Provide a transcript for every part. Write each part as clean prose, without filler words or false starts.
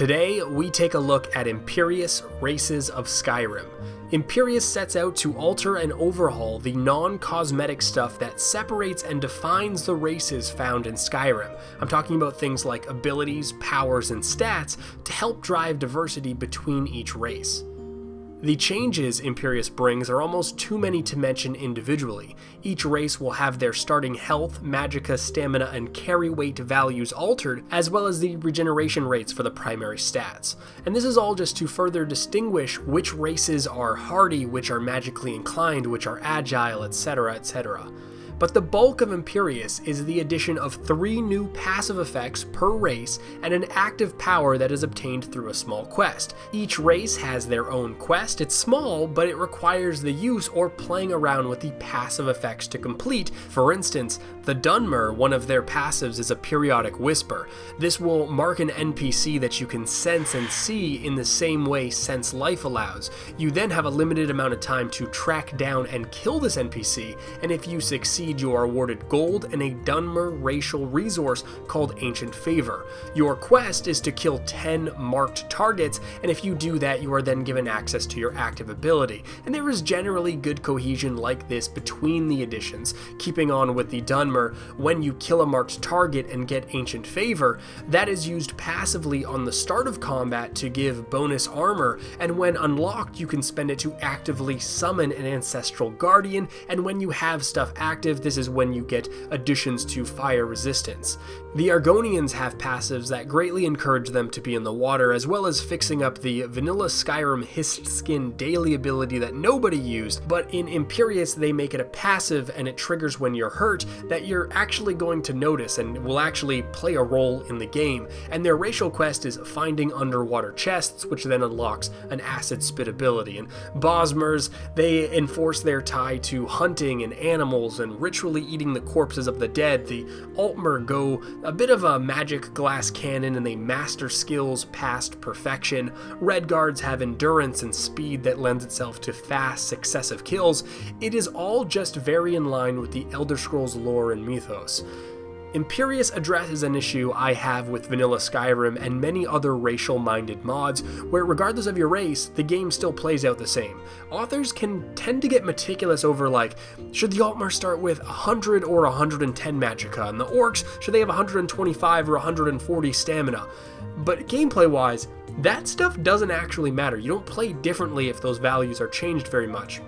Today, we take a look at Imperious Races of Skyrim. Imperious sets out to alter and overhaul the non-cosmetic stuff that separates and defines the races found in Skyrim. I'm talking about things like abilities, powers, and stats to help drive diversity between each race. The changes Imperious brings are almost too many to mention individually. Each race will have their starting health, magicka, stamina, and carry weight values altered, as well as the regeneration rates for the primary stats. And this is all just to further distinguish which races are hardy, which are magically inclined, which are agile, etc., etc. But the bulk of Imperious is the addition of 3 new passive effects per race and an active power that is obtained through a small quest. Each race has their own quest. It's small, but it requires the use or playing around with the passive effects to complete. For instance, the Dunmer, one of their passives is a periodic whisper. This will mark an NPC that you can sense and see in the same way Sense Life allows. You then have a limited amount of time to track down and kill this NPC, and if you succeed, you are awarded gold and a Dunmer racial resource called Ancient Fevir. Your quest is to kill 10 marked targets, and if you do that, you are then given access to your active ability. And there is generally good cohesion like this between the editions. Keeping on with the Dunmer, when you kill a marked target and get Ancient Fevir, that is used passively on the start of combat to give bonus armor, and when unlocked, you can spend it to actively summon an Ancestral Guardian, and when you have stuff active, this is when you get additions to fire resistance. The Argonians have passives that greatly encourage them to be in the water, as well as fixing up the vanilla Skyrim Hissed Skin daily ability that nobody used, but in Imperious they make it a passive and it triggers when you're hurt that you're actually going to notice and will actually play a role in the game. And their racial quest is finding underwater chests, which then unlocks an acid spit ability. And Bosmers, they enforce their tie to hunting and animals and ritually eating the corpses of the dead. The Altmer go a bit of a magic glass cannon and they master skills past perfection. Red Guards have endurance and speed that lends itself to fast, successive kills. It is all just very in line with the Elder Scrolls lore and mythos. Imperious addresses an issue I have with vanilla Skyrim and many other racial-minded mods, where regardless of your race, the game still plays out the same. Authors can tend to get meticulous over like, should the Altmer start with 100 or 110 magicka, and the Orcs, should they have 125 or 140 stamina? But gameplay-wise, that stuff doesn't actually matter. You don't play differently if those values are changed very much.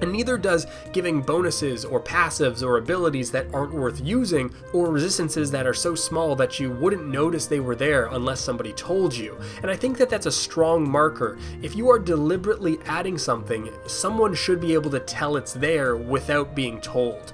And neither does giving bonuses or passives or abilities that aren't worth using, or resistances that are so small that you wouldn't notice they were there unless somebody told you. And I think that that's a strong marker. If you are deliberately adding something, someone should be able to tell it's there without being told.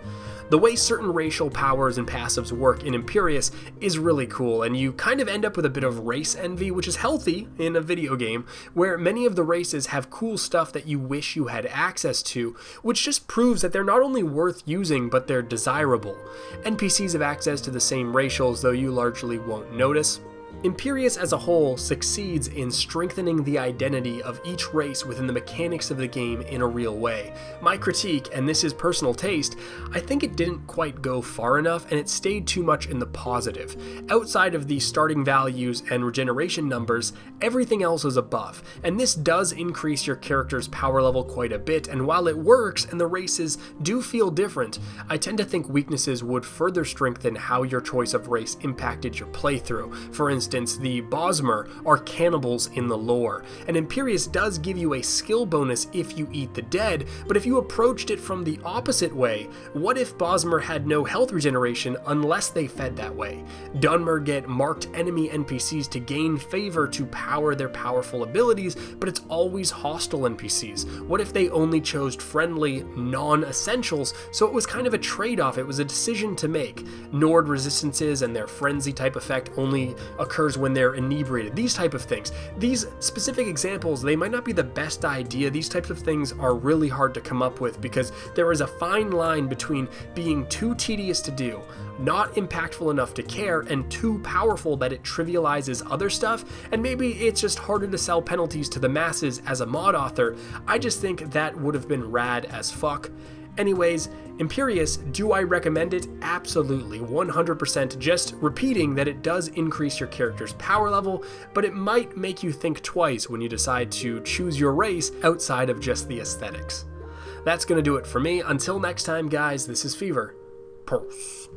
The way certain racial powers and passives work in Imperious is really cool, and you kind of end up with a bit of race envy, which is healthy in a video game, where many of the races have cool stuff that you wish you had access to, which just proves that they're not only worth using, but they're desirable. NPCs have access to the same racials, though you largely won't notice. Imperious as a whole succeeds in strengthening the identity of each race within the mechanics of the game in a real way. My critique, and this is personal taste, I think it didn't quite go far enough and it stayed too much in the positive. Outside of the starting values and regeneration numbers, everything else is a buff, and this does increase your character's power level quite a bit, and while it works and the races do feel different, I tend to think weaknesses would further strengthen how your choice of race impacted your playthrough. For instance, the Bosmer are cannibals in the lore, and Imperious does give you a skill bonus if you eat the dead, but if you approached it from the opposite way, what if Bosmer had no health regeneration unless they fed that way? Dunmer get marked enemy NPCs to gain favor to power their powerful abilities, but it's always hostile NPCs. What if they only chose friendly, non-essentials, so it was kind of a trade-off, it was a decision to make? Nord resistances and their frenzy type effect only occurs when they're inebriated, these type of things. These specific examples, they might not be the best idea. These types of things are really hard to come up with because there is a fine line between being too tedious to do, not impactful enough to care, and too powerful that it trivializes other stuff, and maybe it's just harder to sell penalties to the masses as a mod author. I just think that would have been rad as fuck. Anyways, Imperious, do I recommend it? Absolutely, 100%, just repeating that it does increase your character's power level, but it might make you think twice when you decide to choose your race outside of just the aesthetics. That's going to do it for me. Until next time, guys, this is Fevir. Peace.